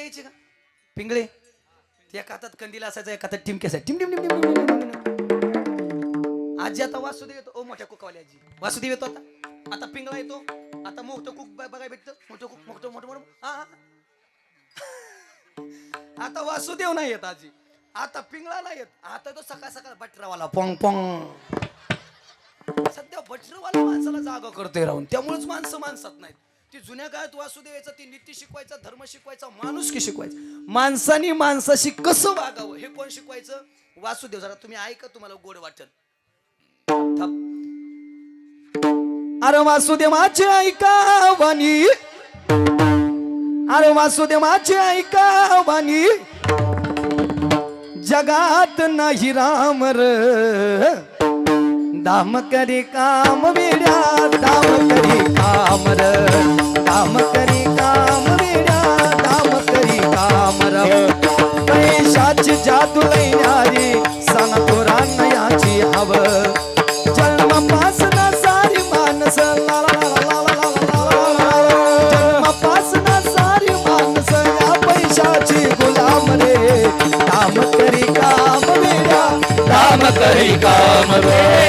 यायची का पिंगळे एका हातात कंदील असायचा एका हातात टिमके असायचे टिम टिम टिम टिम टिम टिम टिम. आजी आता वासुदेव येतो ओ मोठ्या कुकवाली आजी वासुदेव येतो आता पिंगळा येतो आता मोठं कुक बघायला भेटतं मोठं कुक मोठं मोठं मोठं हा आता वासुदेव नाही येत आजी आता पिंगळा नाही येत आता तो सकाळ सकाळ बटरावाला पोंग पोंग सध्या बटरवाला माणसाला जागा करतोय राहून त्यामुळेच माणसं माणसात नाहीत ती जुन्या काळात वासुदेव यायचा ती नीती शिकवायचा धर्म शिकवायचा माणूस की शिकवायचा माणसानी माणसाशी कसं वागावं हे कोण शिकवायचं वासुदेव जरा तुम्ही ऐका तुम्हाला गोड वाटेल अरे वासुदेवाचे ऐका वाणी अरे वासुदेवाचे ऐका वाणी जगात नाही राम र दाम करी काम वेड्या दाम करी काम र दाम करी काम वेड्या दाम करी काम र पैशाची जादू लैणारी सण पुराण याची हव जन्मपासना सारी माणस जन्मपासना सारी माणस या पैशाची गुलाम रे काम करी काम वेड्या काम करी काम रे